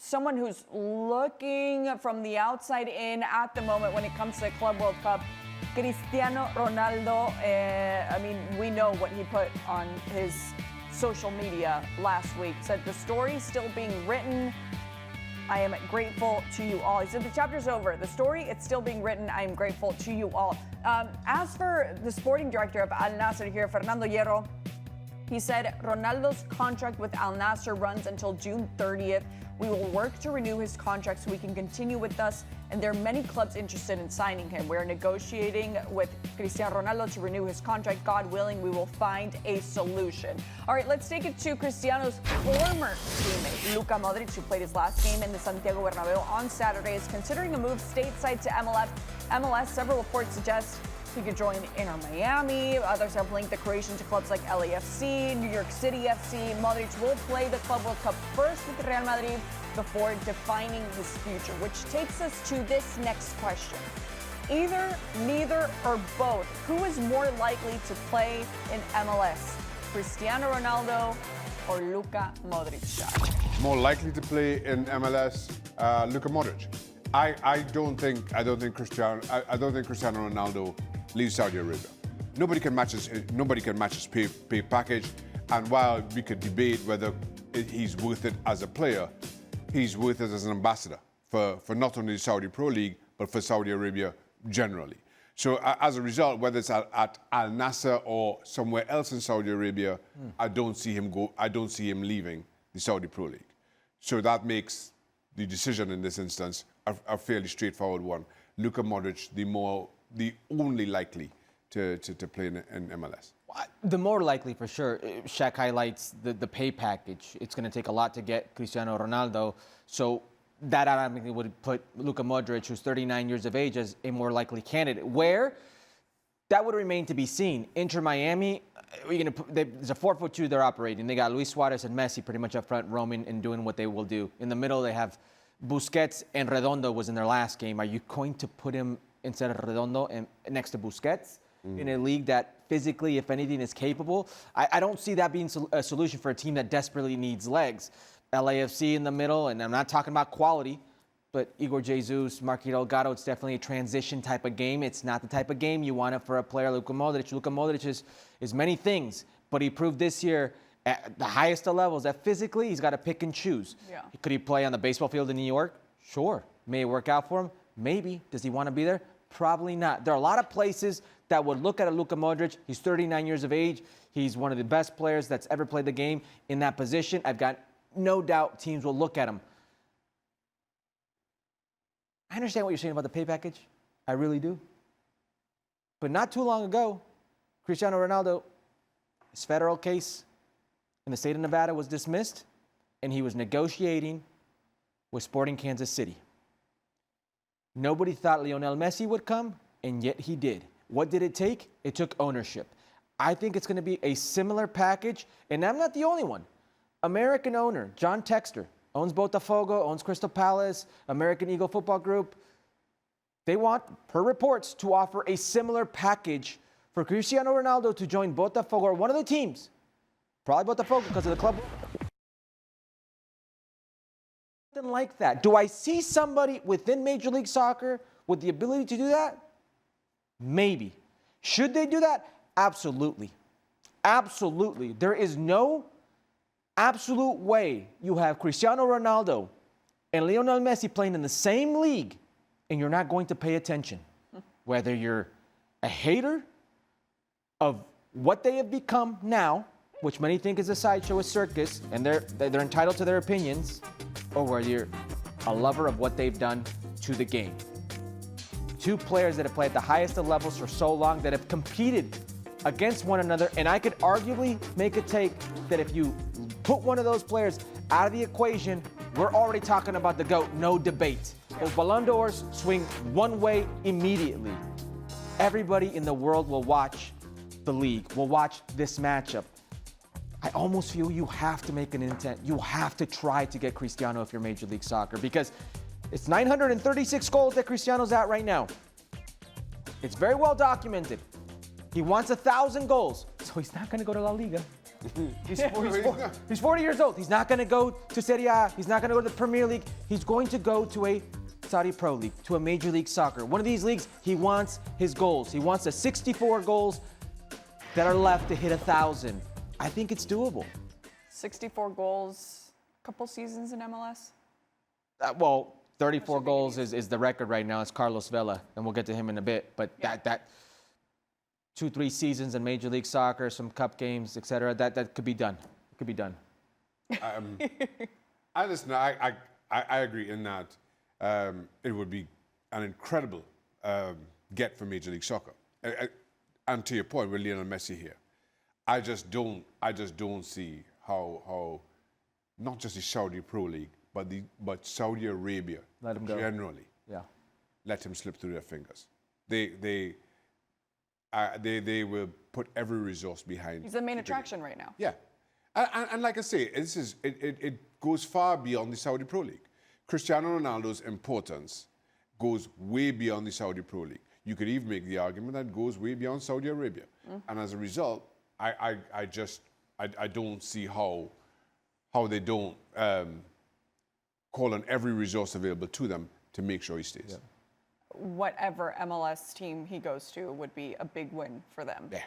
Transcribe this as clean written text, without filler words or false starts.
someone who's looking from the outside in at the moment when it comes to the Club World Cup, Cristiano Ronaldo. I mean, we know what he put on his social media last week. Said the story's still being written. I am grateful to you all. He said the chapter's over. The story, it's still being written. I am grateful to you all. As for the sporting director of Al Nassr here, Fernando Hierro, he said Ronaldo's contract with Al Nassr runs until June 30th. We will work to renew his contract so he can continue with us, and there are many clubs interested in signing him. We're negotiating with Cristiano Ronaldo to renew his contract. God willing, we will find a solution. All right, let's take it to Cristiano's former teammate, Luka Modric, who played his last game in the Santiago Bernabeu on Saturday, is considering a move stateside to MLS. Several reports suggest he could join Inter Miami. Others have linked the Croatian to clubs like LAFC, New York City FC. Modric will play the Club World Cup first with Real Madrid before defining his future, which takes us to this next question. Either, neither, or both, who is more likely to play in MLS? Cristiano Ronaldo or Luka Modric? More likely to play in MLS, Luka Modric. I don't think Cristiano Ronaldo leaves Saudi Arabia. Nobody can match his pay package. And while we could debate whether he's worth it as a player, he's worth it as an ambassador for not only the Saudi Pro League, but for Saudi Arabia generally. So as a result, whether it's at Al Nassr or somewhere else in Saudi Arabia, I don't see him leaving the Saudi Pro League. So that makes the decision in this instance a fairly straightforward one. Luka Modric, the only likely to play in MLS. The more likely for sure. Shaq highlights the pay package. It's going to take a lot to get Cristiano Ronaldo. So that automatically would put Luka Modric, who's 39 years of age, as a more likely candidate. Where? That would remain to be seen. Inter Miami, there's a 4'2" they're operating. They got Luis Suarez and Messi pretty much up front roaming and doing what they will do. In the middle, they have Busquets, and Redondo was in their last game. Are you going to put him instead of Redondo and next to Busquets in a league that physically, if anything, is capable? I don't see that being a solution for a team that desperately needs legs. LAFC in the middle, and I'm not talking about quality, but Igor Jesus, Marky Delgado, it's definitely a transition type of game. It's not the type of game you want it for a player like Luka Modric. Luka Modric is many things, but he proved this year at the highest of levels that physically he's got to pick and choose. Yeah. Could he play on the baseball field in New York? Sure. May it work out for him? Maybe. Does he want to be there? Probably not. There are a lot of places that would look at a Luka Modric. He's 39 years of age. He's one of the best players that's ever played the game in that position. I've got no doubt teams will look at him. I understand what you're saying about the pay package. I really do. But not too long ago, Cristiano Ronaldo, his federal case in the state of Nevada was dismissed, and he was negotiating with Sporting Kansas City. Nobody thought Lionel Messi would come, and yet he did. What did it take? It took ownership. I think it's going to be a similar package, and I'm not the only one. American owner, John Textor, owns Botafogo, owns Crystal Palace, American Eagle Football Group. They want, per reports, to offer a similar package for Cristiano Ronaldo to join Botafogo or one of the teams. Probably Botafogo because of the club. Something like that. Do I see somebody within Major League Soccer with the ability to do that? Maybe. Should they do that? Absolutely. Absolutely. There is no absolute way you have Cristiano Ronaldo and Lionel Messi playing in the same league and you're not going to pay attention. Whether you're a hater of what they have become now, which many think is a sideshow, a circus, and they're entitled to their opinions, or whether you're a lover of what they've done to the game. Two players that have played at the highest of levels for so long, that have competed against one another, and I could arguably make a take that if you put one of those players out of the equation, we're already talking about the GOAT, no debate. Those Ballon d'Ors swing one way immediately. Everybody in the world will watch the league, will watch this matchup. I almost feel you have to make an intent. You have to try to get Cristiano if you're Major League Soccer, because it's 936 goals that Cristiano's at right now. It's very well documented. He wants 1,000 goals, so he's not going to go to La Liga. He's 40 years old. He's not going to go to Serie A. He's not going to go to the Premier League. He's going to go to a Saudi Pro League, to a Major League Soccer. One of these leagues, he wants his goals. He wants the 64 goals that are left to hit 1,000. I think it's doable. 64 goals, couple seasons in MLS. Well, 34 goals is the record right now. It's Carlos Vela, and we'll get to him in a bit. But that 2-3 seasons in Major League Soccer, some cup games, etc. That could be done. It could be done. I agree in that it would be an incredible get for Major League Soccer. And to your point, with Lionel Messi here, I just don't see how not just the Saudi Pro League, but Saudi Arabia Let him go. generally let him slip through their fingers. They will put every resource behind. He's the main attraction right now. Yeah, and like I say, it goes far beyond the Saudi Pro League. Cristiano Ronaldo's importance goes way beyond the Saudi Pro League. You could even make the argument that it goes way beyond Saudi Arabia. And as a result, I don't see how they don't call on every resource available to them to make sure he stays. Yeah. Whatever MLS team he goes to would be a big win for them. Yeah.